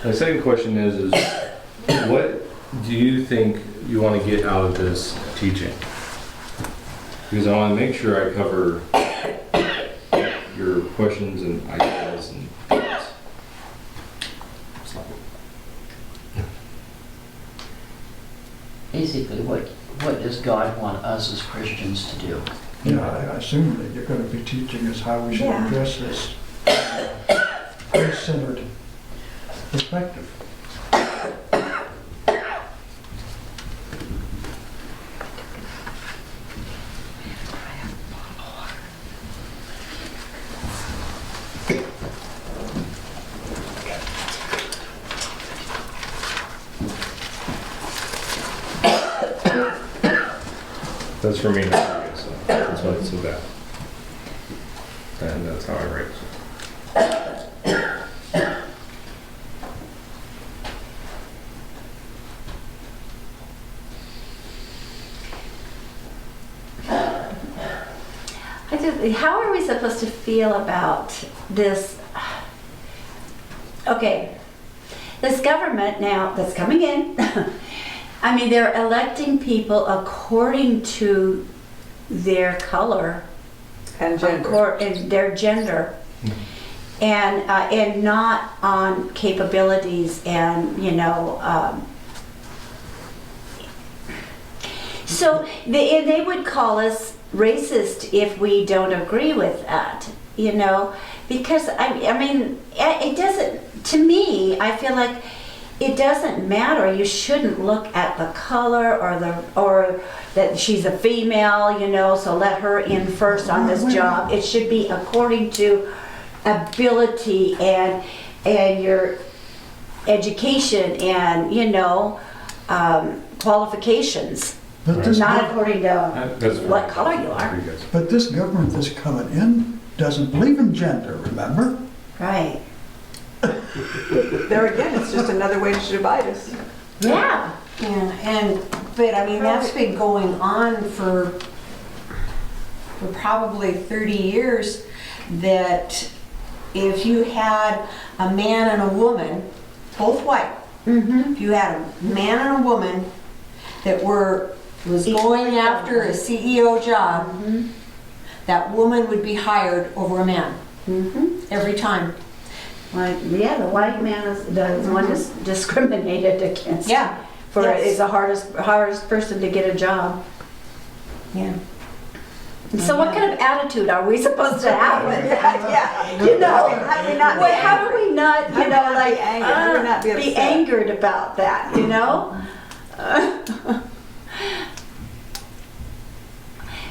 My second question is what do you think you want to get out of this teaching? Because I want to make sure I cover your questions and ideas and thoughts. Basically, what does God want us as Christians to do? Yeah, I assume that you're going to be teaching us how we should address this Christ-centered perspective. That's for me to forget, so that's why it's so bad. And that's how I write. How are we supposed to feel about this? Okay, this government now that's coming in, I mean, they're electing people according to their color And gender. and their gender, and not on capabilities and so they would call us racist if we don't agree with that, because I mean it doesn't, to me, I feel like it doesn't matter. You shouldn't look at the color or that she's a female, so let her in first on this job. It should be according to ability and your education and qualifications. But this, Not according to That's what color you are. but this government that's coming in doesn't believe in gender, remember? Right. There again, it's just another way to divide us. Yeah. But I mean, that's been going on for probably 30 years, that if you had a man and a woman, both white, if you had a man and a woman that was going after a CEO job, that woman would be hired over a man every time. Like, yeah, the white man is the one that's discriminated against. Yeah. Is the hardest person to get a job. Yeah. So what kind of attitude are we supposed to have with that? Yeah. How do we not? How do we not be How do we not? How do we not be angry? How do we not be be upset? angered about that?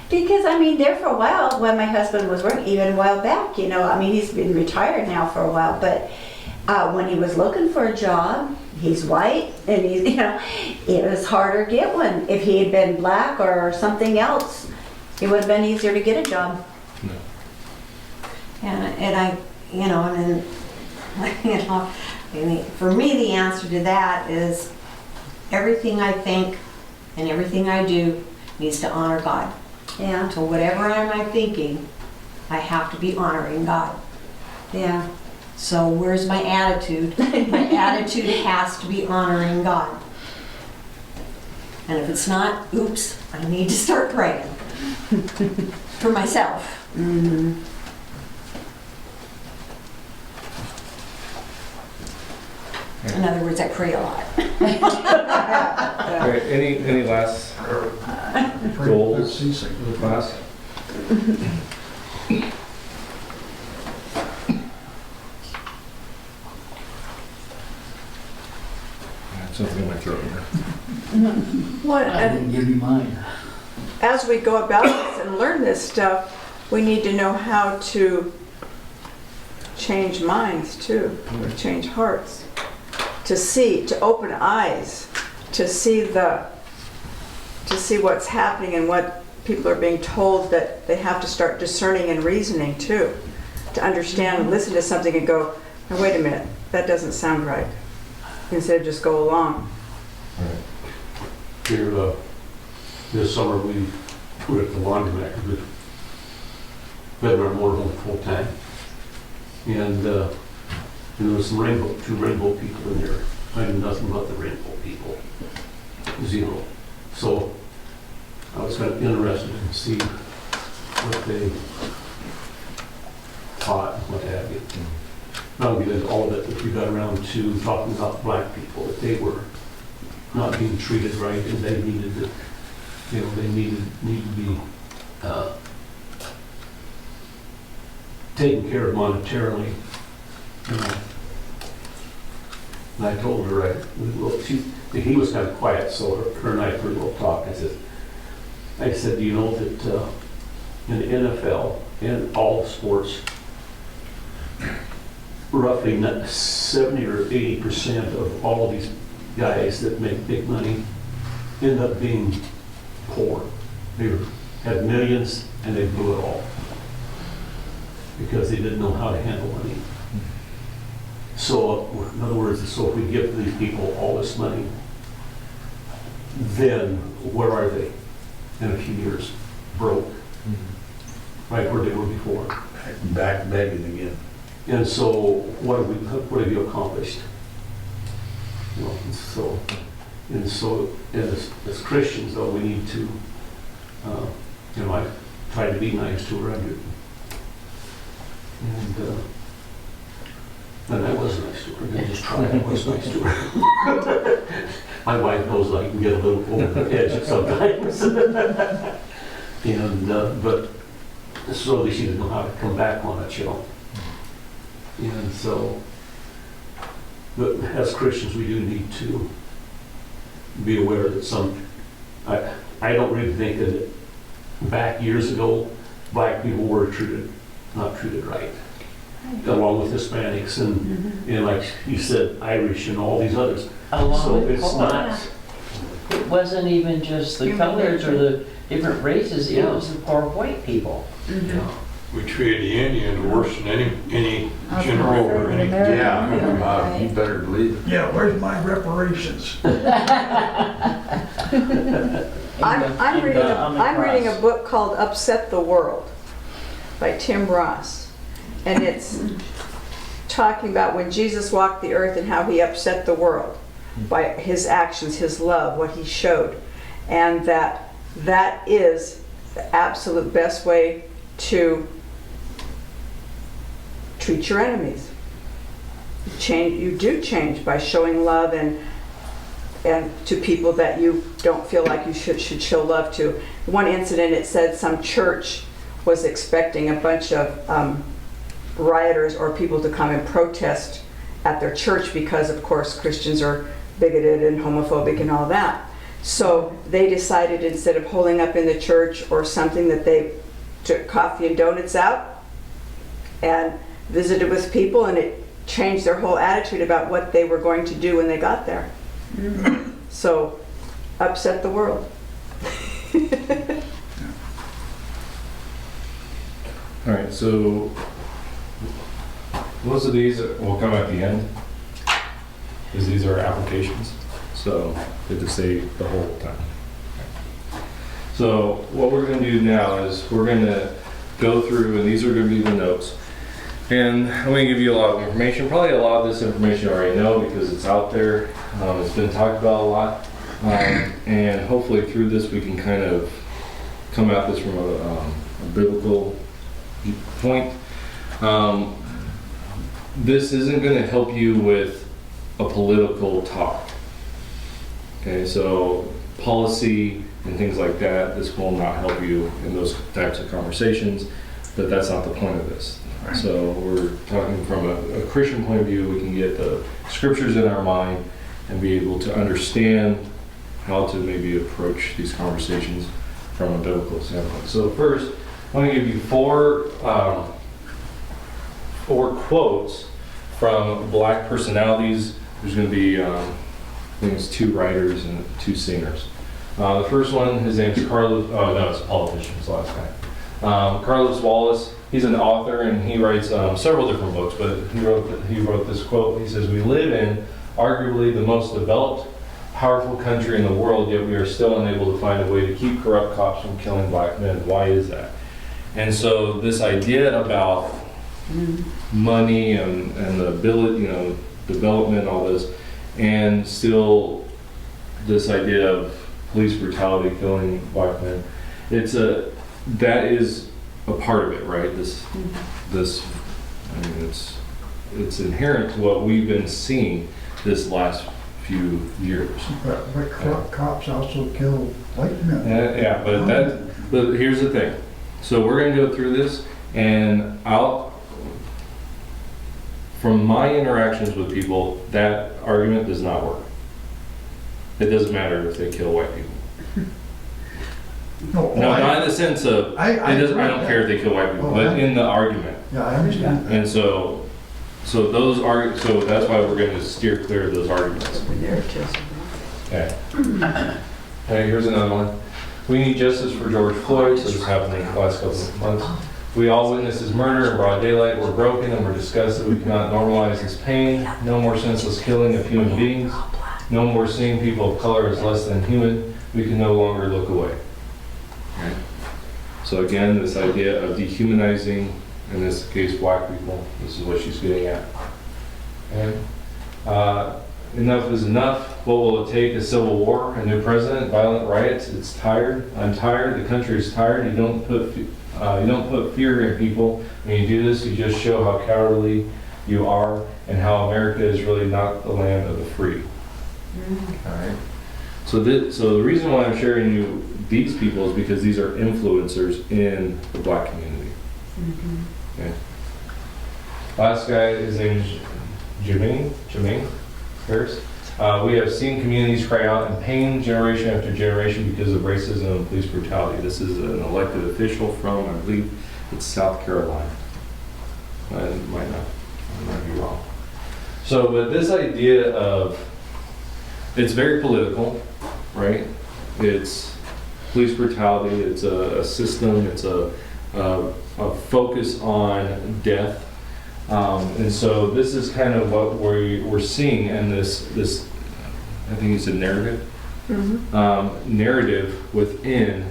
Because I mean, there for a while when my husband was working, even a while back, I mean, he's been retired now for a while, but when he was looking for a job, he's white, and he's, it was harder to get one. If he had been black or something else, it would have been easier to get a job. No. And I, and then, for me, the answer to that is everything I think and everything I do needs to honor God. Yeah, So whatever am I thinking, I have to be honoring God. yeah. So where's my attitude? My attitude has to be honoring God. And if it's not, oops, I need to start praying for myself. In other words, I pray a lot. All right, any last goals for the class? I have something in my throat here. What, I didn't give you mine. as we go about this and learn this stuff, we need to know how to change minds too, or change hearts, to open eyes, to see what's happening and what people are being told, that they have to start discerning and reasoning too, to understand and listen to something and go, now wait a minute, that doesn't sound right, instead of just go along. Here, this summer we put at the laundromat because we've been our motorhome full time. And And there was some two rainbow people in there. I knew nothing about the rainbow people. Zero. So I was kind of interested to see what they taught and what have you. Not only did all of it, but we got around to talking about black people, that they were not being treated right, and they needed to, they need to be taken care of monetarily. And I told her, he was kind of quiet, so her and I had a little talk. I said, do you know that in the NFL and all sports, roughly 70 or 80% of all of these guys that make big money end up being poor. They had millions and they blew it all because they didn't know how to handle money. So, in other words, so if we give these people all this money, then where are they in a few years? Broke, right where they were before. Back begging again. And so, what have you accomplished? And so, as Christians, though, we need to, I tried to be nice to her. And I was nice to her. I didn't just try, I was nice to her. My wife knows I can get a little over the edge sometimes. But slowly she didn't know how to come back on it, And so, but as Christians, we do need to be aware that I don't really think that back years ago, black people were not treated right. Along with Hispanics and like you said, Irish and all these others. Along with it's color. not. It wasn't even just the colors or the different races, it was the poor white people. We treated the Indian worse than any general or any. Yeah, you better believe it. Yeah, where's my reparations? I'm reading a book called Upset the World by Tim Ross. And it's talking about when Jesus walked the earth and how he upset the world by his actions, his love, what he showed. And that is the absolute best way to treat your enemies. You do change by showing love and to people that you don't feel like you should show love to. One incident, it said some church was expecting a bunch of rioters or people to come and protest at their church because, of course, Christians are bigoted and homophobic and all that. So they decided, instead of holding up in the church or something, that they took coffee and donuts out and visited with people, and it changed their whole attitude about what they were going to do when they got there. So, upset the world. All right, so most of these will come at the end, because these are applications, so they just say the whole time. So what we're going to do now is we're going to go through, and these are going to be the notes, and I'm going to give you a lot of information. Probably a lot of this information you already know because it's out there. It's been talked about a lot, and hopefully through this we can kind of come at this from a biblical point. This isn't going to help you with a political talk. Okay, so policy and things like that, this will not help you in those types of conversations, but that's not the point of this. So we're talking from a Christian point of view. We can get the scriptures in our mind and be able to understand how to maybe approach these conversations from a biblical standpoint. So first, I'm going to give you four quotes from Black personalities. There's going to be, I think it's 2 writers and 2 singers. The first one, his name's Carlos, oh no, it's a politician, it's the last guy. Carlos Wallace, he's an author and he writes several different books, but he wrote this quote. He says, "We live in arguably the most developed, powerful country in the world, yet we are still unable to find a way to keep corrupt cops from killing black men. Why is that?" And so this idea about money and the ability, development, all this, and still this idea of police brutality, killing black men. That is a part of it, right? It's inherent to what we've been seeing this last few years. But cops also kill white men. Yeah, but here's the thing. So we're gonna go through this, and from my interactions with people, that argument does not work. It doesn't matter if they kill white people. No, not in the sense of, I don't care if they kill white people, but in the argument. Yeah, I understand. And so that's why we're going to steer clear of those arguments. Okay. Okay, here's another one. We need justice for George Floyd. So this happened in the last couple of months. We all witnessed his murder in broad daylight. We're broken and we're disgusted. We cannot normalize his pain. No more senseless killing of human beings. No more seeing people of color as less than human. We can no longer look away. Okay. So again, this idea of dehumanizing, in this case, black people, this is what she's getting at. Okay. Enough is enough. What will it take? A civil war, a new president, violent riots. It's tired. I'm tired. The country is tired. You don't put fear in people. When you do this, you just show how cowardly you are and how America is really not the land of the free. All right. So the reason why I'm sharing you these people is because these are influencers in the black community. Okay. Last guy, his name is Jermaine Harris. We have seen communities cry out in pain generation after generation because of racism and police brutality. This is an elected official from, I believe, it's South Carolina. I might be wrong. So, but this idea of, it's very political, right? It's police brutality, it's a system, it's a focus on death. And so this is kind of what we're seeing in this I think it's a narrative, narrative within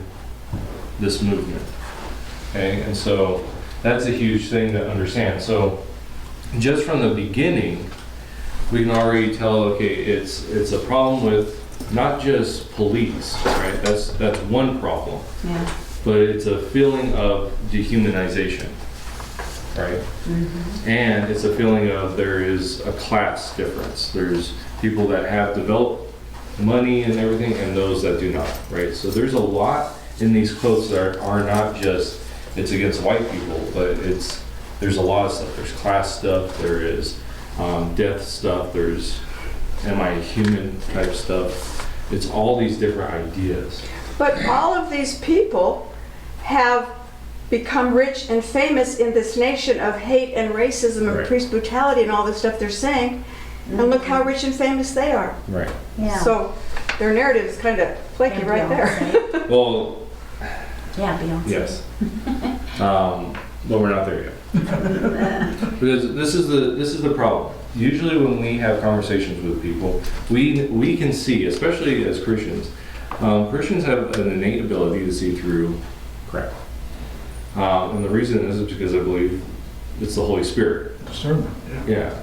this movement. Okay, and so that's a huge thing to understand. So just from the beginning, we can already tell, okay, it's a problem with not just police, right? That's one problem. Yeah. But it's a feeling of dehumanization, right? And it's a feeling of there is a class difference. There's people that have developed money and everything, and those that do not, right? So there's a lot in these quotes that are not just it's against white people, but there's a lot of stuff. There's class stuff. There is death stuff. There's am I human type stuff. It's all these different ideas. But all of these people have become rich and famous in this nation of hate and racism and police brutality and all this stuff they're saying. And look how rich and famous they are. Right. Yeah. So their narrative is kind of flaky And right there. Well, Yeah, Beyonce. yes. But we're not there yet. Because this is the problem. Usually when we have conversations with people, we can see, especially as Christians, Christians have an innate ability to see through crap. And the reason is because I believe it's the Holy Spirit. Certainly. Yeah.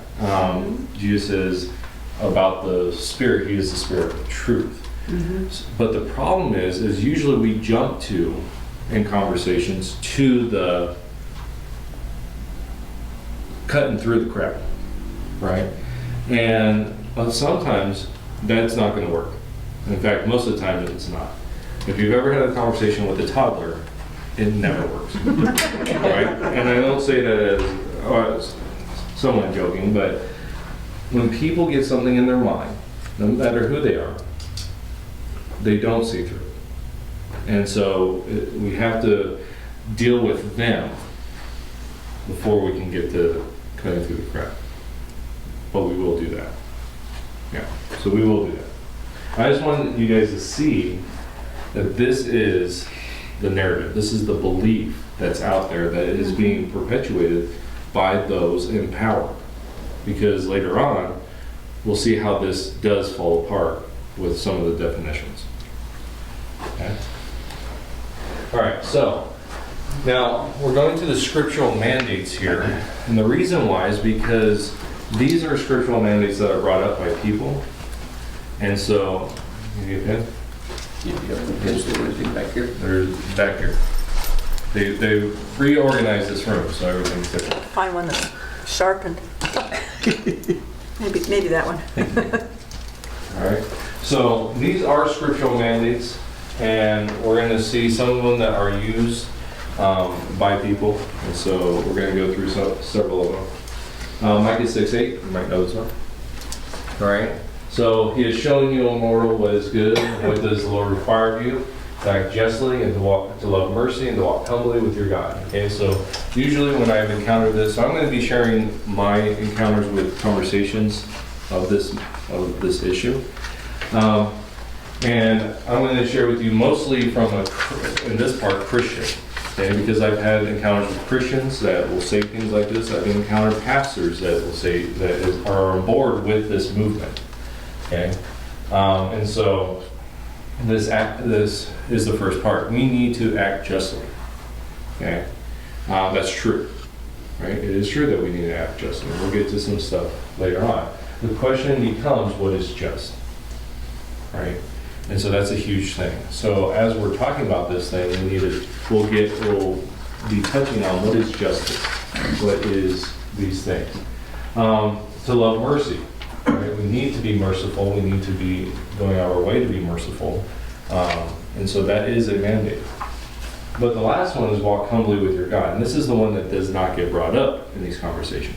Jesus says about the Spirit, He is the Spirit of truth. But the problem is usually we jump to, in conversations, to the cutting through the crap, right? And sometimes that's not going to work. In fact, most of the time it's not. If you've ever had a conversation with a toddler, it never works, right? And I don't say that as somewhat joking, but when people get something in their mind, no matter who they are, they don't see through it. And so we have to deal with them before we can get to cutting through the crap. But we will do that. Yeah, so we will do that. I just wanted you guys to see that this is the narrative. This is the belief that's out there that is being perpetuated by those in power. Because later on, we'll see how this does fall apart with some of the definitions. Okay? All right, so Now, we're going to the scriptural mandates here. And the reason why is because these are scriptural mandates that are brought up by people. And so, you get pen? Everything back here. They're back here. They reorganized this room, so everything's different. Find one that's sharpened. Maybe that one. All right. So these are scriptural mandates, and we're going to see some of them that are used by people. And so we're going to go through several of them. Micah 6:8, you might know this one. All right. So he has shown you, O mortal, what is good, and what does the Lord require of you? To act justly and to love mercy and to walk humbly with your God. Okay, so usually when I've encountered this, so I'm going to be sharing my encounters with conversations of this issue. And I'm going to share with you mostly from in this part, Christian. Okay, because I've had encounters with Christians that will say things like this. I've encountered pastors that will say that are on board with this movement. Okay, and so this is the first part. We need to act justly. Okay, that's true, right? It is true that we need to act justly. We'll get to some stuff later on. The question becomes, what is just, right? And so that's a huge thing. So as we're talking about this thing, we'll be touching on what is justice, what is these things. To love mercy. Right? We need to be merciful. We need to be going our way to be merciful. And so that is a mandate. But the last one is walk humbly with your God. And this is the one that does not get brought up in these conversations.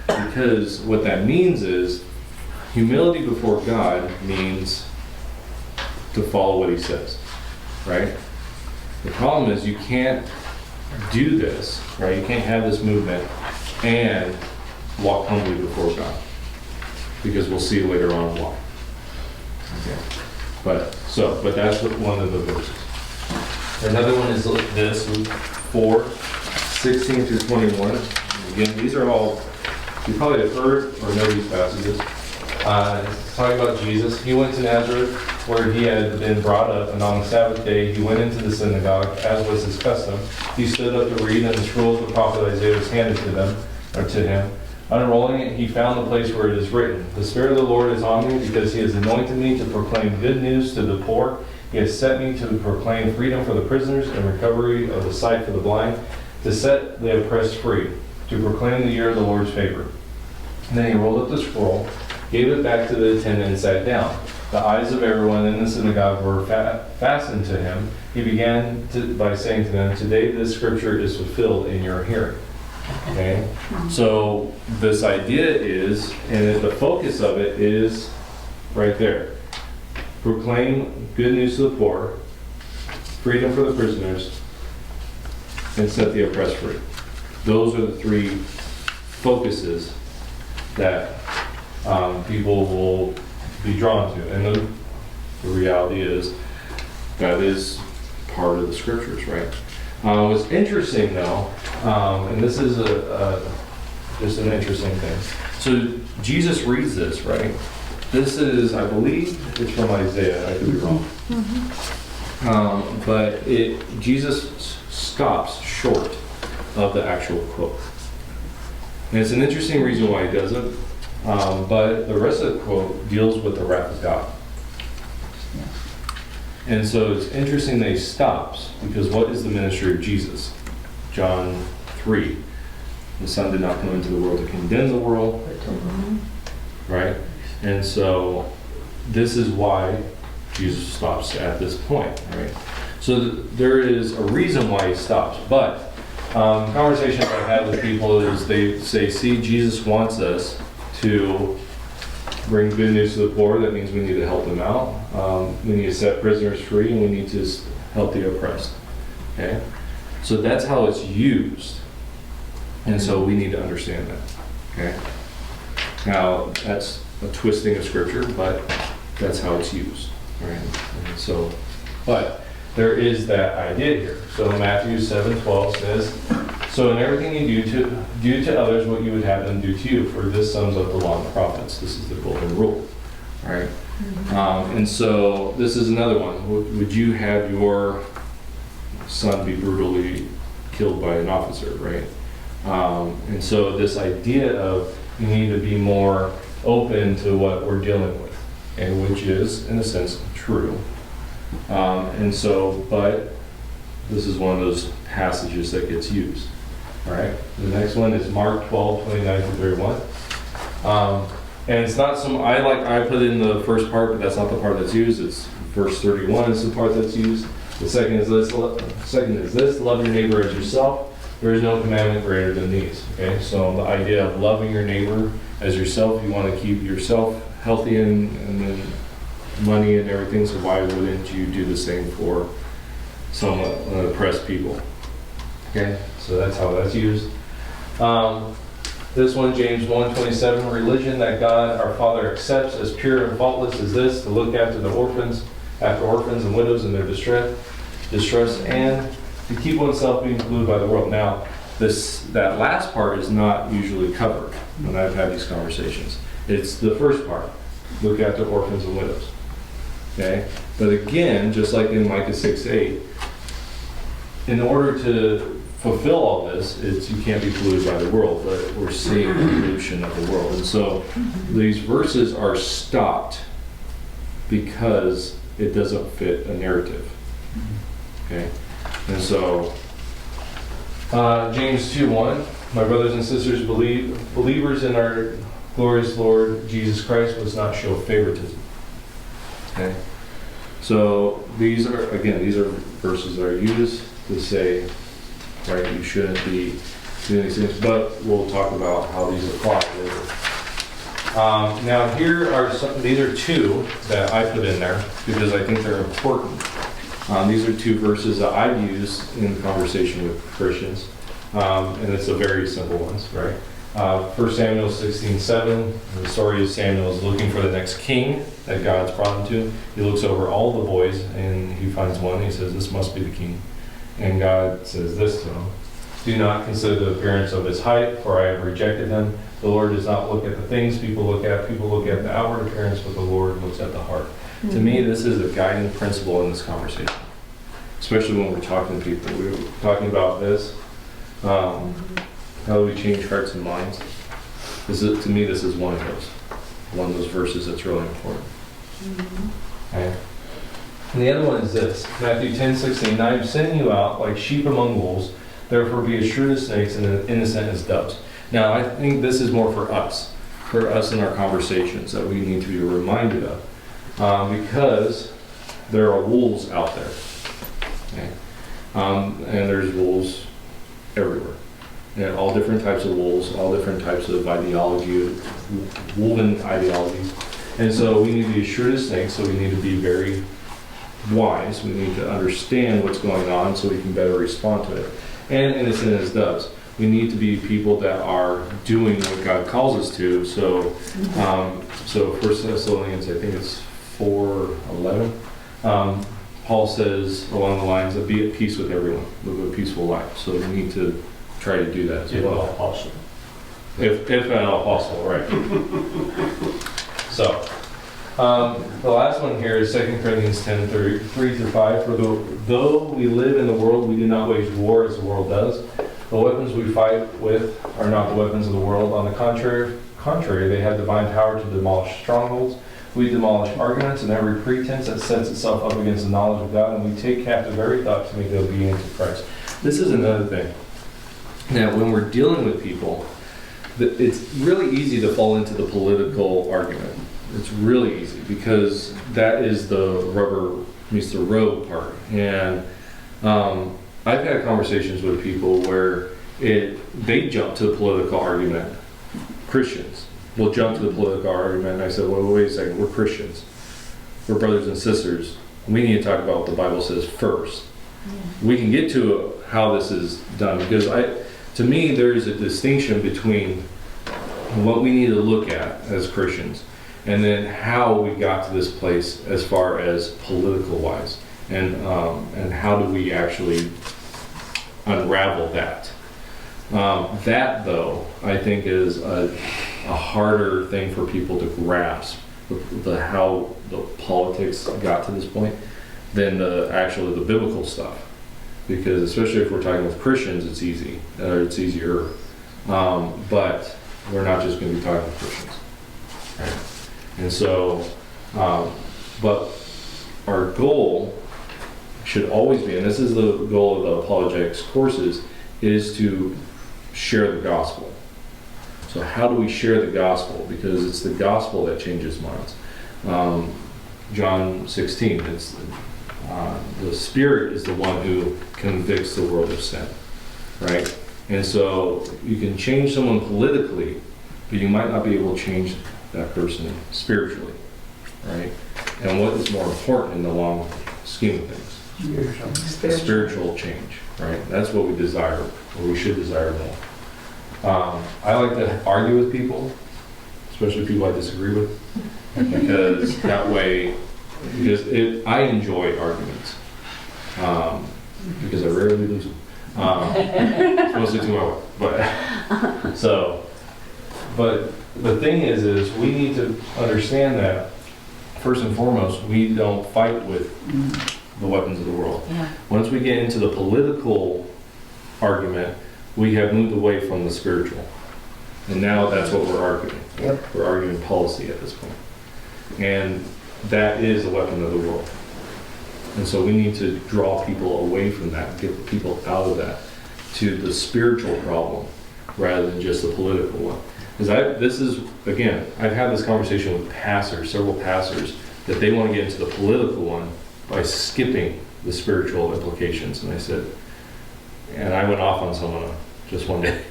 Because what that means is humility before God means to follow what he says. Right? The problem is you can't do this, right? You can't have this movement and walk humbly before God. Because we'll see later on why. Okay. But that's one of the verses. Another one is this, Luke 4:16 through 21. Again, these are all, you probably have heard or know these passages. It's talking about Jesus. He went to Nazareth where he had been brought up, and on the Sabbath day he went into the synagogue, as was his custom. He stood up to read, and the scroll of the prophet Isaiah was handed to him. Unrolling it, he found the place where it is written, "The Spirit of the Lord is on me, because he has anointed me to proclaim good news to the poor. He has sent me to proclaim freedom for the prisoners and recovery of the sight for the blind, to set the oppressed free, to proclaim the year of the Lord's favor." And then he rolled up the scroll, gave it back to the attendant, and sat down. The eyes of everyone in the synagogue were fastened to him. He began by saying to them, "Today this scripture is fulfilled in your hearing." Okay, so this idea is, and the focus of it is right there. Proclaim good news to the poor, freedom for the prisoners, and set the oppressed free. Those are the three focuses that people will be drawn to. And the reality is that is part of the scriptures, right? What's interesting though, and this is just an interesting thing. So Jesus reads this, right? This is, I believe, it's from Isaiah. I could be wrong. But Jesus stops short of the actual quote. And it's an interesting reason why he does it. But the rest of the quote deals with the wrath of God. And so it's interesting that he stops, because what is the ministry of Jesus? John 3. The Son did not come into the world to condemn the world. Right? And so this is why Jesus stops at this point. Right? So there is a reason why he stops. But conversations I've had with people is they say, see, Jesus wants us to bring good news to the poor. That means we need to help them out. We need to set prisoners free, and we need to help the oppressed. Okay? So that's how it's used. And so we need to understand that. Okay? Now, that's a twisting of scripture, but that's how it's used. Right? And so, but there is that idea here. So Matthew 7:12 says, "So in everything you do to others what you would have them do to you, for this sums up the law and the prophets." This is the golden rule. All right? And so this is another one. Would you have your son be brutally killed by an officer, right? And so this idea of you need to be more open to what we're dealing with, and which is, in a sense, true. And so, but this is one of those passages that gets used. All right. The next one is Mark 12:29-31. And it's not some, I put in the first part, but that's not the part that's used. It's verse 31 is the part that's used. The second is this, love your neighbor as yourself. There is no commandment greater than these. Okay, so the idea of loving your neighbor as yourself, you want to keep yourself healthy and then money and everything, so why wouldn't you do the same for some oppressed people? Okay, so that's how that's used. This one, James 1:27, religion that God our Father accepts as pure and faultless is this, to look after orphans and widows in their distress, and to keep oneself being polluted by the world. Now, that last part is not usually covered when I've had these conversations. It's the first part, look after orphans and widows. Okay? But again, just like in Micah 6:8, in order to fulfill all this, you can't be polluted by the world, but we're seeing the pollution of the world. And so these verses are stopped because it doesn't fit a narrative. Okay? And so, James 2:1, my brothers and sisters, believers in our glorious Lord Jesus Christ must not show favoritism. Okay? So these are verses that are used to say, right, you shouldn't be doing these things, but we'll talk about how these apply later. Now these are two that I put in there because I think they're important. These are two verses that I've used in conversation with Christians, and it's a very simple ones, right? 1 Samuel 16:7, the story is Samuel is looking for the next king that God's brought him to. He looks over all the boys and he finds one. He says, this must be the king. And God says this to him, do not consider the appearance of his height, for I have rejected him. The Lord does not look at the things people look at. People look at the outward appearance, but the Lord looks at the heart. Mm-hmm. To me, this is a guiding principle in this conversation, especially when we're talking to people. We're talking about this. How do we change hearts and minds? To me, this is one of those verses that's really important. Mm-hmm. Okay. And the other one is this, Matthew 10:16, I am sending you out like sheep among wolves, therefore be as shrewd as snakes and as innocent as doves. Now, I think this is more for us in our conversations that we need to be reminded of, because there are wolves out there. Okay? And there's wolves everywhere. And all different types of wolves, all different types of woven ideologies. And so we need to be as shrewd as snakes, so we need to be very wise. We need to understand what's going on so we can better respond to it. And innocent as doves. We need to be people that are doing what God calls us to. So 1 Thessalonians, I think it's 4:11, Paul says along the lines of be at peace with everyone, live a peaceful life. So we need to try to do that as well. If possible. If at all possible, right. So, the last one here is 2 Corinthians 10:3-5. For though we live in the world, we do not wage war as the world does. The weapons we fight with are not the weapons of the world. On the contrary, they have divine power to demolish strongholds. We demolish arguments and every pretense that sets itself up against the knowledge of God, and we take captive every thought to make it obedient to Christ. This is another thing. Now, when we're dealing with people, it's really easy to fall into the political argument. It's really easy because that is the rubber meets the road part. And I've had conversations with people where they jump to the political argument. Christians will jump to the political argument, and I said, well, wait a second, we're Christians. We're brothers and sisters. We need to talk about what the Bible says first. Yeah. We can get to how this is done because to me, there is a distinction between what we need to look at as Christians and then how we got to this place as far as political wise, and how do we actually unravel that. That though, I think is a harder thing for people to grasp, how the politics got to this point than the biblical stuff. because especially if we're talking with Christians, it's easy, or it's easier. But we're not just going to be talking with Christians. Right? And so, but our goal should always be, and this is the goal of the apologetics courses, is to share the gospel. So how do we share the gospel? Because it's the gospel that changes minds. John 16, it's the Spirit is the one who convicts the world of sin, right? And so you can change someone politically, but you might not be able to change that person spiritually, right? And what is more important in the long scheme of things? The spiritual change, right? That's what we desire, or we should desire more. I like to argue with people, especially people I disagree with, because that way, I enjoy arguments, because I rarely lose them. It's mostly to my wife, but the thing is we need to understand that first and foremost, we don't fight with the weapons of the world. Yeah. Once we get into the political argument, we have moved away from the spiritual. And now that's what we're arguing. Yep. We're arguing policy at this point. And that is a weapon of the world. And so we need to draw people away from that, get people out of that to the spiritual problem rather than just the political one. Because this is, again, I've had this conversation with pastors, several pastors, that they want to get into the political one by skipping the spiritual implications. And I said, and I went off on someone just one day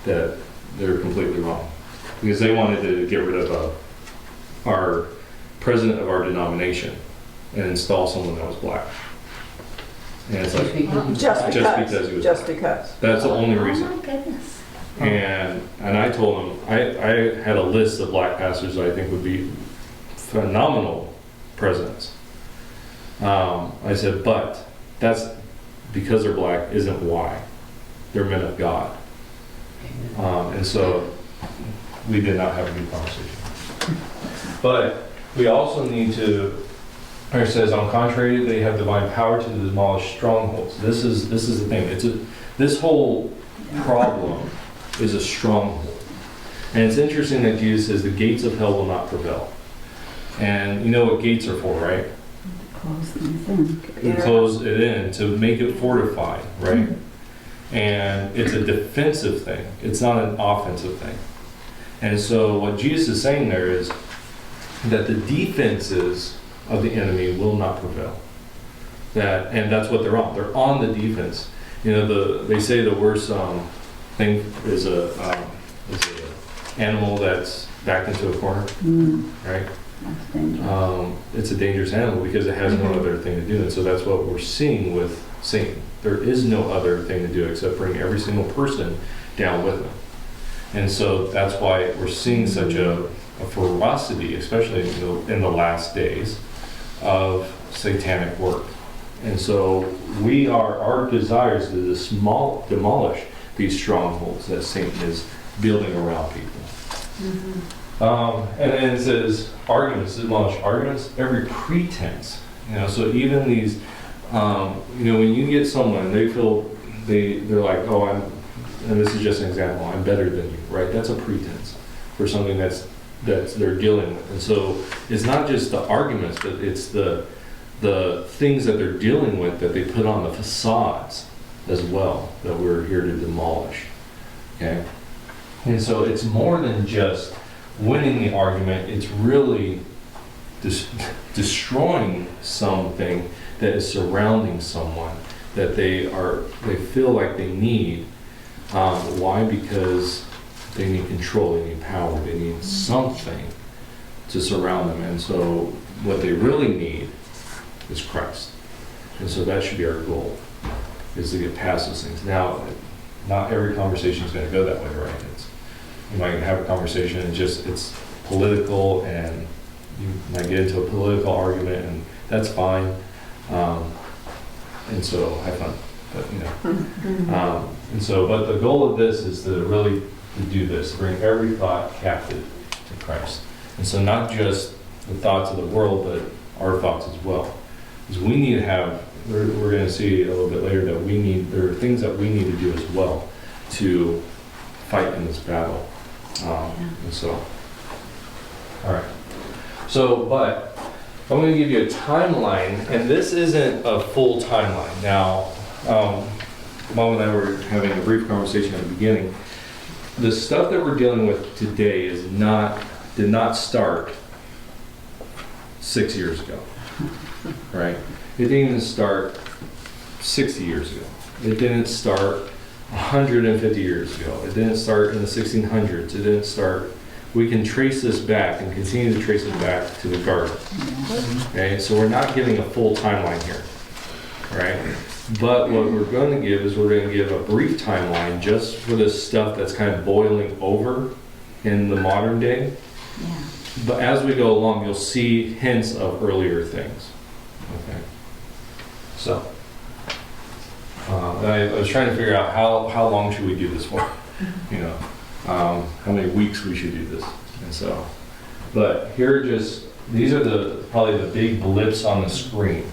that they're completely wrong. Because they wanted to get rid of our president of our denomination and install someone that was black. And it's like, Just because he was just black. because. That's the only reason. Oh my goodness. And I told him, I had a list of black pastors that I think would be phenomenal presidents. I said, but that's because they're black isn't why. They're men of God. And so we did not have a good conversation. But we also need to, it says, on contrary, they have divine power to demolish strongholds. This is the thing. This whole problem is a stronghold. And it's interesting that Jesus says the gates of hell will not prevail. And you know what gates are for, right? Close things in. We close it in to make it fortified, right? And it's a defensive thing. It's not an offensive thing. And so what Jesus is saying there is that the defenses of the enemy will not prevail. And that's what they're on. They're on the defense. You know, they say the worst thing is a animal that's backed into a corner, right? That's dangerous. It's a dangerous animal because it has no other thing to do. And so that's what we're seeing with Satan. There is no other thing to do except bring every single person down with him. And so that's why we're seeing such a ferocity, especially in the last days, of satanic work. And so our desire is to demolish these strongholds that Satan is building around people. And then it says arguments, demolish arguments, every pretense. So even these, when you get someone, they feel they're like, oh, and this is just an example, I'm better than you, right? That's a pretense for something that they're dealing with. And so it's not just the arguments, but it's the things that they're dealing with that they put on the facades as well that we're here to demolish. Okay? And so it's more than just winning the argument, it's really destroying something that is surrounding someone that they feel like they need. Why? Because they need control, they need power, they need something to surround them. And so what they really need is Christ. And so that should be our goal, is to get past those things. Now, not every conversation is going to go that way, right? You might have a conversation and it's political, and you might get into a political argument, and that's fine. And so have fun. But, but the goal of this is to really do this, to bring every thought captive to Christ. And so not just the thoughts of the world, but our thoughts as well. is we need to have, we're going to see a little bit later that there are things that we need to do as well to fight in this battle. And so, all right. So, but I'm going to give you a timeline, and this isn't a full timeline. Now, Mom and I were having a brief conversation at the beginning. The stuff that we're dealing with today did not start 6 years ago, right? It didn't even start 60 years ago. It didn't start 150 years ago. It didn't start in the 1600s. It didn't start. We can trace this back and continue to trace it back to the garden. Okay, so we're not giving a full timeline here, right? But what we're going to give is we're going to give a brief timeline just for this stuff that's kind of boiling over in the modern day. Yeah. But as we go along, you'll see hints of earlier things. Okay. So, I was trying to figure out how long should we do this for? You know, how many weeks we should do this. And so, but here these are probably the big blips on the screen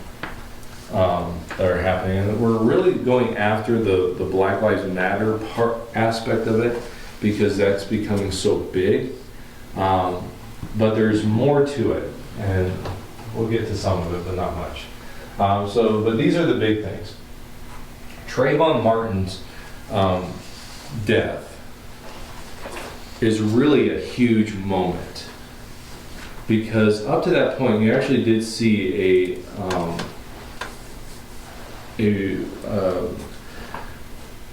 that are happening. And we're really going after the Black Lives Matter aspect of it because that's becoming so big. But there's more to it, and we'll get to some of it, but not much. But these are the big things. Trayvon Martin's death is really a huge moment because up to that point, you actually did see an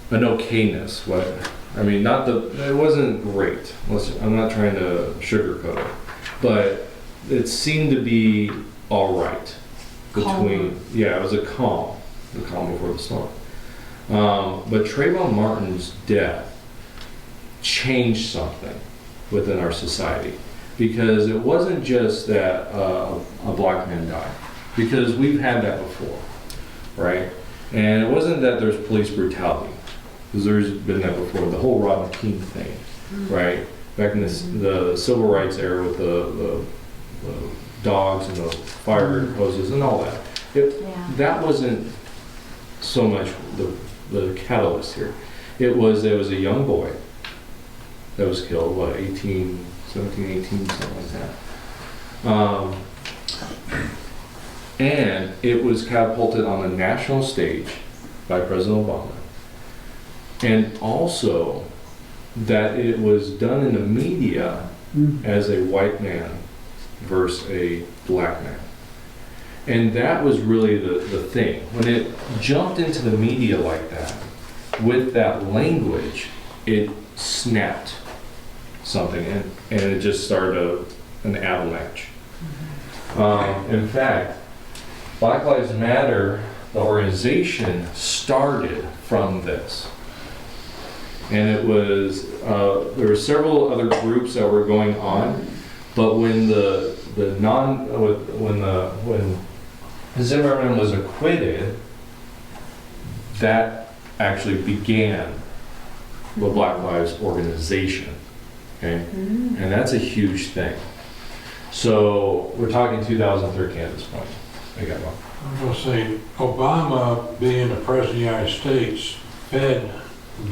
okayness. It wasn't great. I'm not trying to sugarcoat it, but it seemed to be all right. It was a calm before the storm. But Trayvon Martin's death changed something within our society because it wasn't just that a black man died, because we've had that before, right? And it wasn't that there's police brutality, because there's been that before. The whole Rodney King thing, right? Back in the civil rights era with the dogs and the fire hoses and all that. That wasn't so much the catalyst here. There was a young boy that was killed, 17, 18, something like that. And it was catapulted on the national stage by President Obama. And also that it was done in the media as a white man versus a black man. And that was really the thing. When it jumped into the media like that, with that language, it snapped something and it just started an avalanche. In fact, Black Lives Matter, the organization, started from this. And it was, there were several other groups that were going on, but when when Zimmerman was acquitted, that actually began the Black Lives organization, okay? And that's a huge thing. So we're talking 2013 at this point. I got one. I was going to say, Obama, being the President of the United States, fed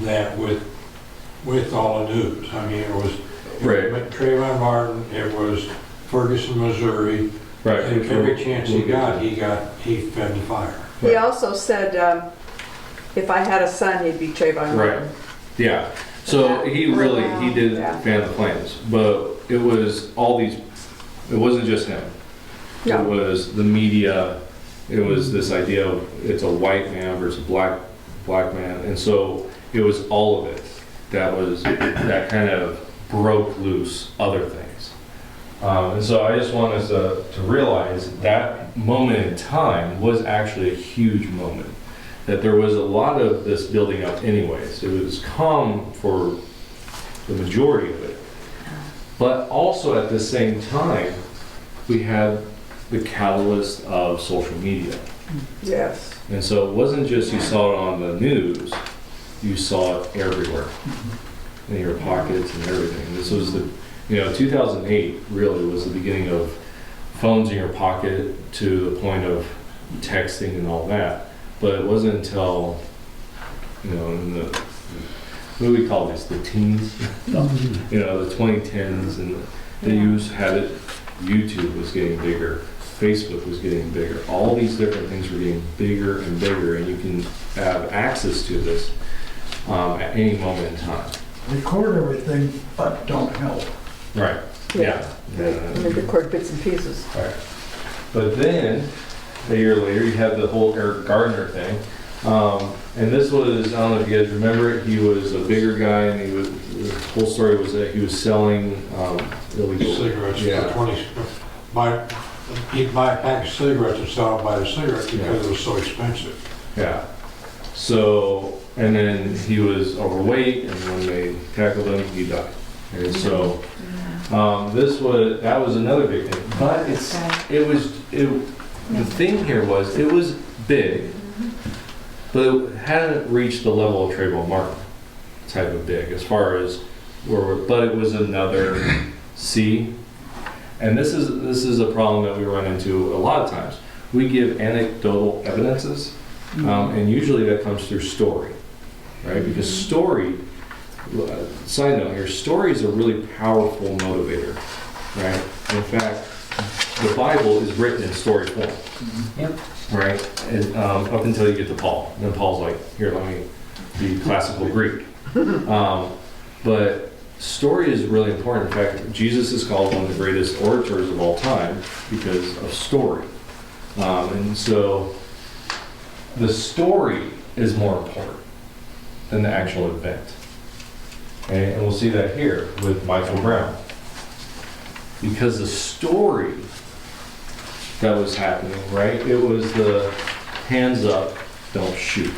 that with all the news. I mean, it was Trayvon Martin, it was Ferguson, Missouri. Right. And every chance he fed the fire. He also said, if I had a son, he'd be Trayvon Martin. Right. Yeah. So he did fan the flames, but it was all these. It wasn't just him. No. It was the media. It was this idea of it's a white man versus a black man, and so it was all of it that kind of broke loose other things. And so I just want us to realize that moment in time was actually a huge moment. That there was a lot of this building up anyways. It was calm for the majority of it. But also at the same time, we had the catalyst of social media. Yes. And so it wasn't just you saw it on the news, you saw it everywhere. In your pockets and everything. This was 2008 really was the beginning of phones in your pocket to the point of texting and all that. But it wasn't until, you know, in the, what do we call this, the teens? You know, the 2010s, and the use had it, YouTube was getting bigger, Facebook was getting bigger. All these different things were getting bigger and bigger, and you can have access to this at any moment in time. Record everything, but don't help. Right. Yeah. Let me record bits and pieces. Right. But then, a year later, you have the whole Eric Gardner thing. And this was, I don't know if you guys remember it, he was a bigger guy, and the whole story was that he was selling illegal Cigarettes Yeah. for 20, he'd buy a pack of cigarettes and sell it by the cigarette because it was so expensive. Yeah. So, and then he was overweight, and when they tackled him, he died. And so, that was another big thing. But the thing here was, it was big, but it hadn't reached the level of Trayvon Martin type of big, as far as but it was another C. And this is a problem that we run into a lot of times. We give anecdotal evidences, and usually that comes through story, right? Because story, side note here, story is a really powerful motivator, right? In fact, the Bible is written in story form. Yep. Right? And, up until you get to Paul. And then Paul's like, here, let me be classical Greek. But story is really important. In fact, Jesus is called one of the greatest orators of all time because of story. And so the story is more important than the actual event. And we'll see that here with Michael Brown. Because the story that was happening, right? It was the hands up, don't shoot.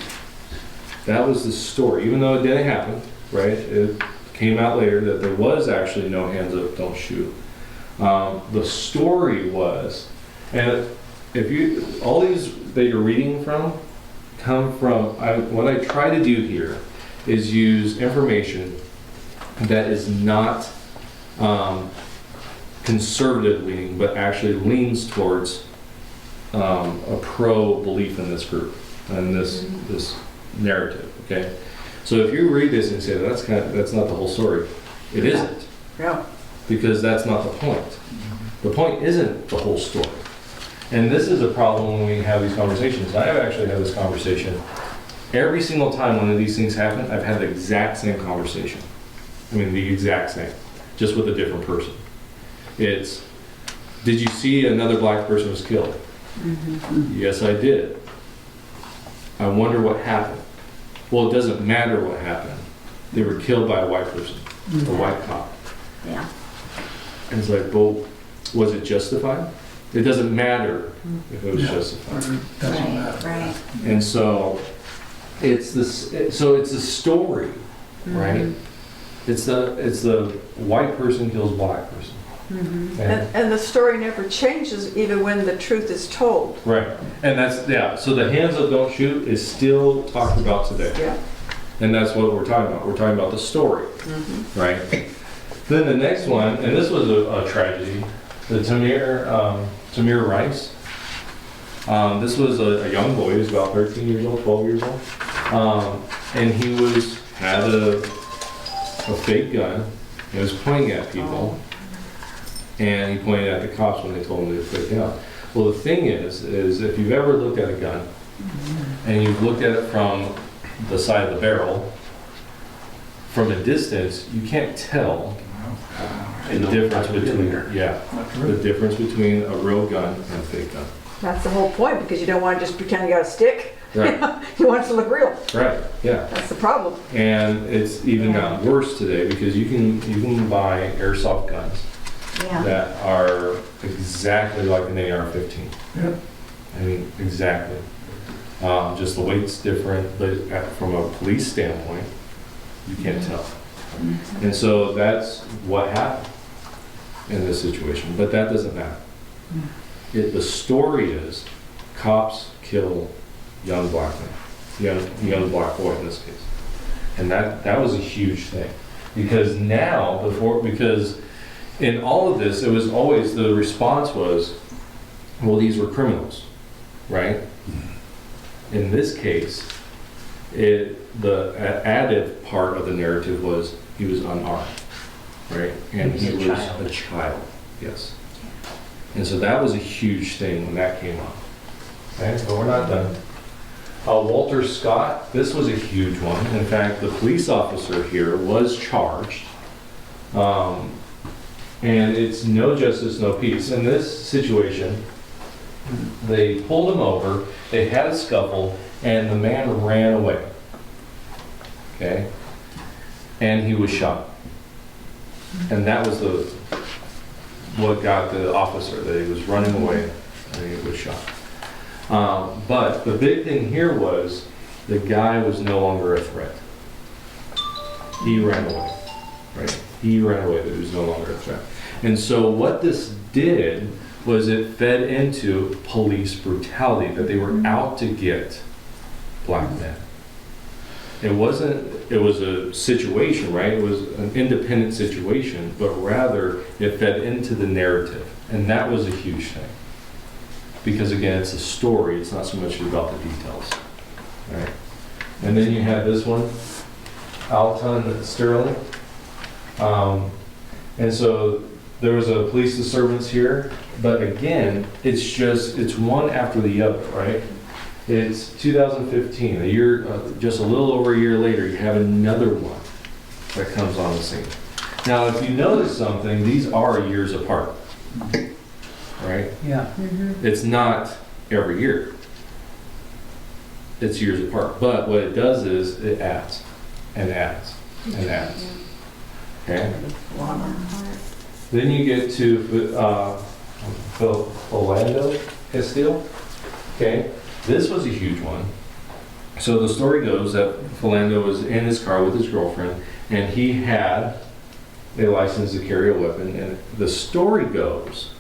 That was the story, even though it didn't happen, right? It came out later that there was actually no hands up, don't shoot. The story was, and if you, all these that you're reading from come from, what I try to do here is use information that is not conservative leaning, but actually leans towards a pro belief in this group and this narrative. Okay, so if you read this and say that's not the whole story, it isn't. Yeah. Because that's not the point. The point isn't the whole story. And this is a problem when we have these conversations. I have actually had this conversation every single time one of these things happen. I've had the exact same conversation. I mean, the exact same, just with a different person. It's, did you see another black person was killed? Yes, I did. I wonder what happened. Well, it doesn't matter what happened. They were killed by a white person, a white cop. Yeah. And it's like, well, was it justified? It doesn't matter if it was justified. Doesn't matter. Right. And so it's this. So it's a story, right? It's the white person kills black person. And the story never changes even when the truth is told. Right, and that's so the hands up, don't shoot is still talked about today. Yeah. And that's what we're talking about. We're talking about the story, right? Then the next one, and this was a tragedy, the Tamir Rice. This was a young boy. He was about 13 years old, 12 years old, and he had a fake gun. He was pointing at people, and he pointed at the cops when they told him to put it down. Well, the thing is if you've ever looked at a gun and you've looked at it from the side of the barrel, from a distance, you can't tell the difference between the difference between a real gun and a fake gun. That's the whole point, because you don't want to just pretend you got a stick. Right. You want it to look real. Right. Yeah. That's the problem. And it's even gotten worse today because you can buy airsoft guns that are exactly like an AR-15. Yep. I mean, exactly. Just the weight's different, but from a police standpoint, you can't tell. And so that's what happened in this situation. But that doesn't matter. The story is cops kill young black men, young black boy in this case. And that was a huge thing. Because because in all of this, it was always, the response was, well, these were criminals. right? In this case, the added part of the narrative was he was unarmed, right? And he was a child, yes. And so that was a huge thing when that came up. Okay, but we're not done. Walter Scott, this was a huge one. In fact, the police officer here was charged. And it's no justice, no peace. In this situation, they pulled him over, they had a scuffle, and the man ran away. Okay? And he was shot. And that was what got the officer, that he was running away and he was shot. But the big thing here was the guy was no longer a threat. He ran away, right? He ran away, that he was no longer a threat. And so what this did was it fed into police brutality, that they were out to get black men. It was a situation, right? It was an independent situation, but rather it fed into the narrative. And that was a huge thing. Because again, it's a story, it's not so much about the details, right? And then you have this one, Alton Sterling. And so there was a police disturbance here, but again, it's one after the other, right? It's 2015, a year, just a little over a year later, you have another one that comes on the scene. Now, if you notice something, these are years apart, right? Yeah. It's not every year. It's years apart. But what it does is it adds and adds and adds. Okay? Then you get to Philando Castile. Okay? This was a huge one. So the story goes that Philando was in his car with his girlfriend, and he had a license to carry a weapon. And the story goes,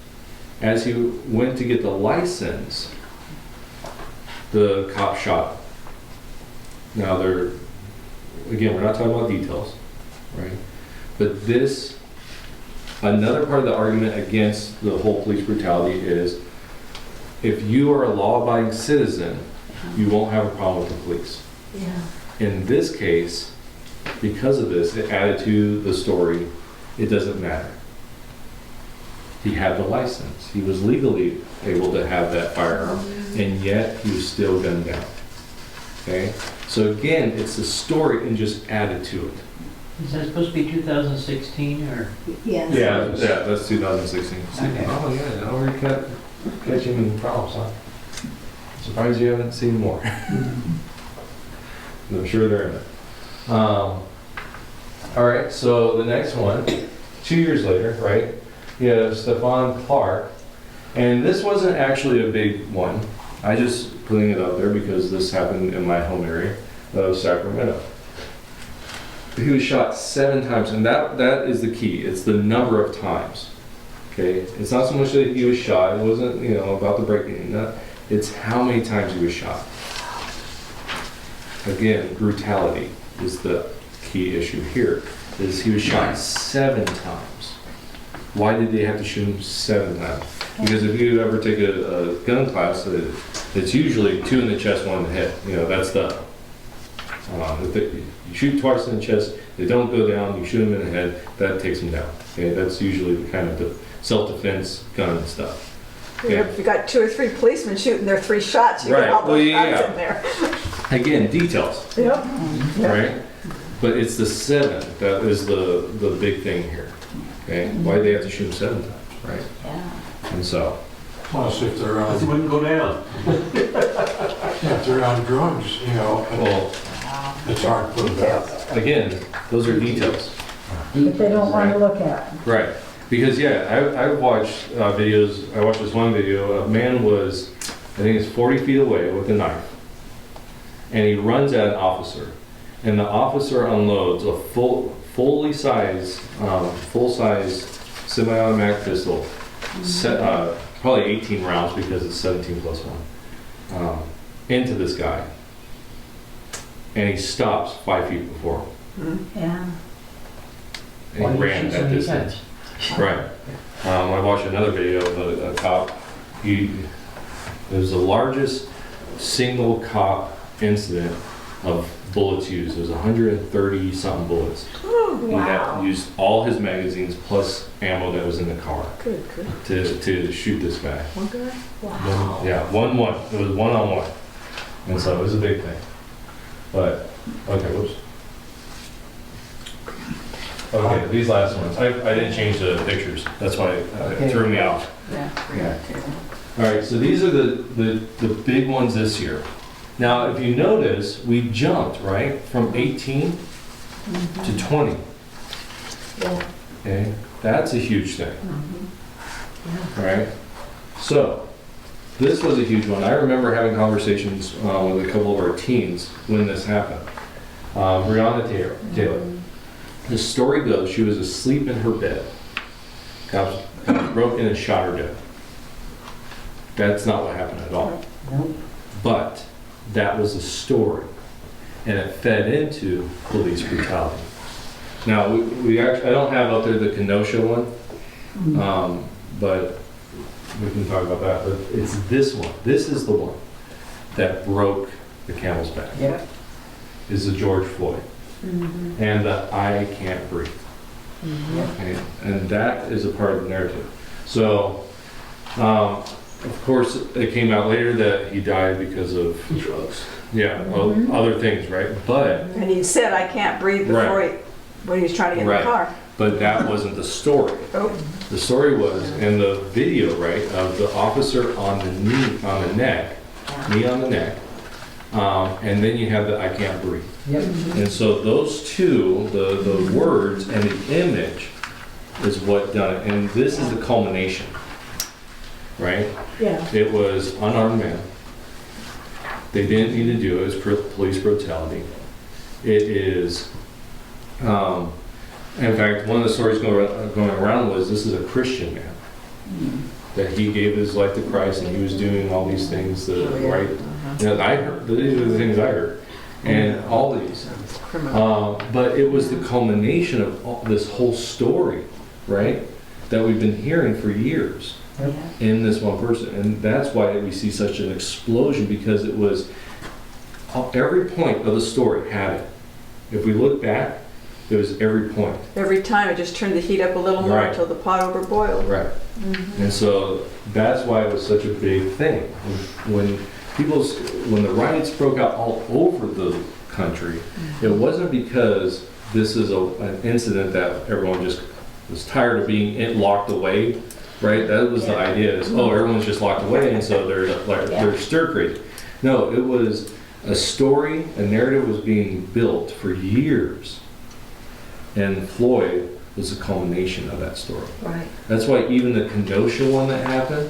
as he went to get the license, the cop shot him. Now again, we're not talking about details, right? But another part of the argument against the whole police brutality is, if you are a law-abiding citizen, you won't have a problem with the police. Yeah. In this case, because of this, it added to the story, it doesn't matter. He had the license. He was legally able to have that firearm, and yet he was still gunned down. Okay? So again, it's the story and just added to it. Is that supposed to be 2016 or? Yes. Yeah, that's 2016. Okay. Oh yeah, I already catch him in problems, huh? Surprised you haven't seen more. I'm sure they're in it. All right, so the next one, 2 years later, right? You have Stephon Clark, and this wasn't actually a big one. I just putting it out there because this happened in my home area of Sacramento. He was shot 7 times, and that is the key. It's the number of times. Okay, it's not so much that he was shot. It wasn't about the breaking. It's how many times he was shot. Again, brutality is the key issue here. Is he was shot 7 times. Why did they have to shoot him 7 times? Because if you ever take a gun class, it's usually 2 in the chest, 1 in the head. That's the. You shoot twice in the chest, they don't go down, you shoot them in the head, that takes them down. Okay, that's usually the kind of the self-defense gun stuff. Okay. If you got 2 or 3 policemen shooting their 3 shots, you get all those shots in there. Again, details. Yep. Right? But it's the 7 that is the big thing here. Okay? Why do they have to shoot them 7 times, right? Yeah. And so. Plus, if they're It on, wouldn't go down. if they're on drugs, Well, it's hard to put it out. again, those are details. That they don't want to look at. Right. Because, I watched videos. I watched this one video. A man was, I think it's 40 feet away with a knife. And he runs at an officer. And the officer unloads a full-size semi-automatic pistol. Probably 18 rounds because it's 17 plus 1. Into this guy. And he stops 5 feet before him. Yeah. And Why he do you ran shoot so that many distance. times? Right. I watched another video of a cop. It was the largest single cop incident of bullets used. It was 130 something bullets. He had used all his magazines plus ammo that was in the car Good. to shoot this guy. One guy? Yeah, 1-1. It was 1-on-1. And so it was a big thing. But, okay, whoops. Okay, these last ones. I didn't change the pictures. That's why it threw me off. Yeah. All right, so these are the big ones this year. Now, if you notice, we jumped, right, from 18 to 20. Okay, that's a huge thing. All right, so this was a huge one. I remember having conversations with a couple of our teens when this happened. Breonna Taylor. The story goes she was asleep in her bed, got broken and shot her dead. That's not what happened at all. Nope. But that was the story, and it fed into police brutality. Now, we actually, I don't have out there the Kenosha one, but we can talk about that. But it's this one. This is the one that broke the camel's back. Yeah. Is the George Floyd and the I Can't Breathe. Okay? And that is a part of the narrative. So, of course, it came out later that he died because of drugs. Yeah, other things, right? But And he said, I can't breathe before when he was trying to get in the car. But that wasn't the story. Oh. The story was in the video, right, of the officer on the knee on the neck, and then you have the I can't breathe. Yep. And so those two, the words and the image is what done it. And this is the culmination, right? Yeah. It was unarmed men. They didn't need to do it. It was police brutality. It is, in fact, one of the stories going around was this is a Christian man. That he gave his life to Christ and he was doing all these things that, right? You know, I heard, these are the things I heard. And all these. But it was the culmination of this whole story, right? That we've been hearing for years in this one person. And that's why we see such an explosion, because it was, every point of the story had it. If we look back, it was every point. Every time it just turned the heat up a little more until the pot overboiled. Right. And so that's why it was such a big thing. When the riots broke out all over the country, it wasn't because this is an incident that everyone just was tired of being locked away, right? That was the idea is, everyone's just locked away and so they're stir crazy. No, it was a story, a narrative was being built for years. And Floyd was the culmination of that story. Right. That's why even the Kenosha one that happened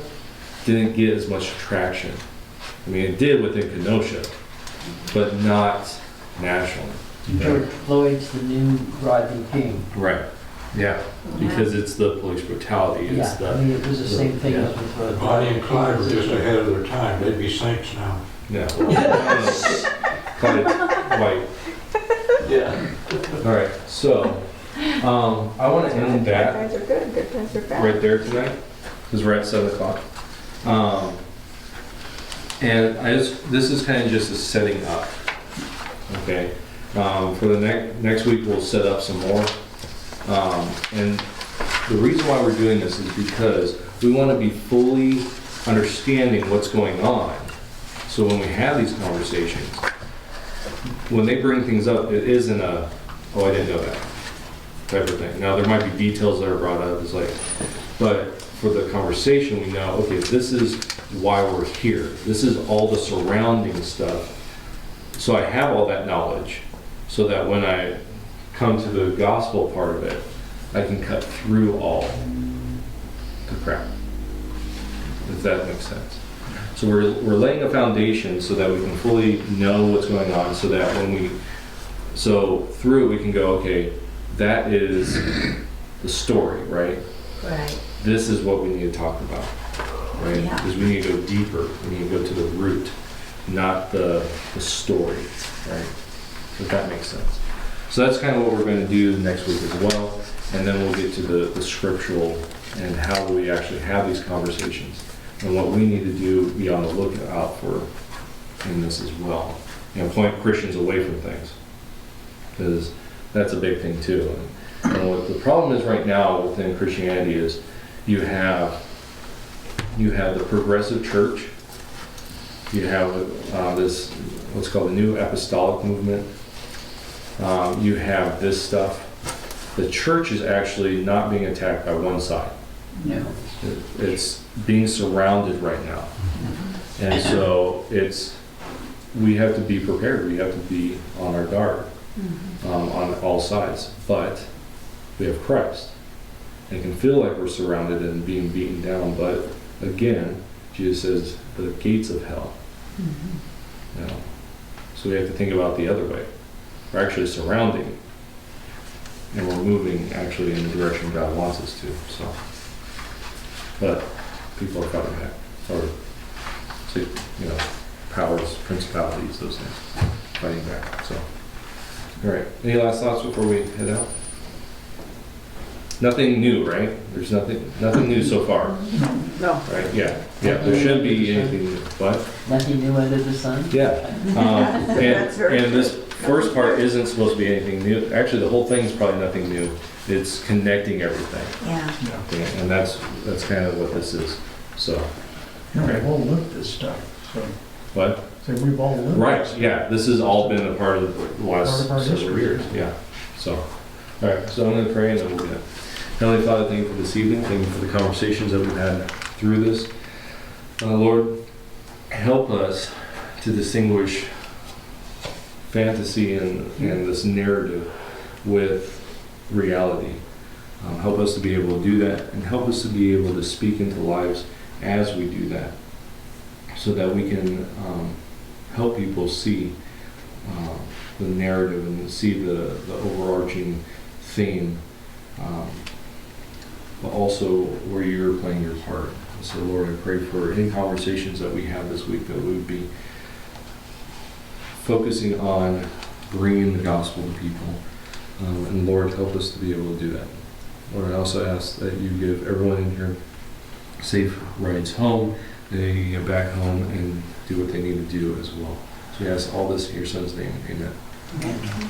didn't get as much traction. I mean, it did within Kenosha, but not nationally. George Floyd's the new Rodney King. Right. Yeah. Because it's the police brutality. It's I mean, it was the same thing as with Bonnie and Clyde were just ahead of their time. They'd be saints now. Yeah. Clyde White. Yeah. All right. So, I want to end Good that guys are good, good guys are bad. right there tonight, because we're at 7 o'clock. And this is kind of just a setting up, okay? For the next week, we'll set up some more. And the reason why we're doing this is because we want to be fully understanding what's going on. So when we have these conversations, when they bring things up, it isn't a, oh, I didn't know that type of thing. Now, there might be details that are brought up, it's like, but for the conversation, we know, okay, this is why we're here. This is all the surrounding stuff. So I have all that knowledge so that when I come to the gospel part of it, I can cut through all the crap, if that makes sense. So we're laying a foundation so that we can fully know what's going on, so that so through it we can go, okay, that is the story, right? Right. This is what we need to talk about, right? Yeah. Because we need to go deeper. We need to go to the root, not the story, right? If that makes sense. So that's kind of what we're going to do next week as well. And then we'll get to the scriptural and how do we actually have these conversations. and what we need to do, be on the lookout for in this as well. Point Christians away from things, because that's a big thing too. And what the problem is right now within Christianity is you have the progressive church, you have this what's called the New Apostolic Movement, you have this stuff. The church is actually not being attacked by one side. No. It's being surrounded right now. And so we have to be prepared. We have to be on our guard on all sides. But we have Christ. It can feel like we're surrounded and being beaten down, but again, Jesus says the gates of hell. You know, so we have to think about the other way. We're actually surrounding, and we're moving actually in the direction God wants us to. So, but people are fighting back, or powers, principalities, those things, fighting back. So, all right. Any last thoughts before we head out? Nothing new, right? There's nothing new so far. No. Right? Yeah. There shouldn't be anything new. What? Nothing new under the sun? Yeah. And this first part isn't supposed to be anything new. Actually, the whole thing is probably nothing new. It's connecting everything. Yeah. And that's kind of what this is. So. We've all lived this stuff, so. What? So we've all lived Right. this. Yeah. This has all been a part of the last Part of our several history. years. Yeah. So. All right. So I'm going to pray and then we'll get. Heavenly Father, thank you for this evening. Thank you for the conversations that we've had through this. Lord, help us to distinguish fantasy and this narrative with reality. Help us to be able to do that, and help us to be able to speak into lives as we do that, so that we can help people see the narrative and see the overarching theme, but also where you're playing your part. So Lord, I pray for any conversations that we have this week that we would be focusing on bringing the gospel to people. And Lord, help us to be able to do that. Lord, I also ask that you give everyone in here safe rides home, they get back home and do what they need to do as well. So we ask all this in your son's name. Amen. Amen.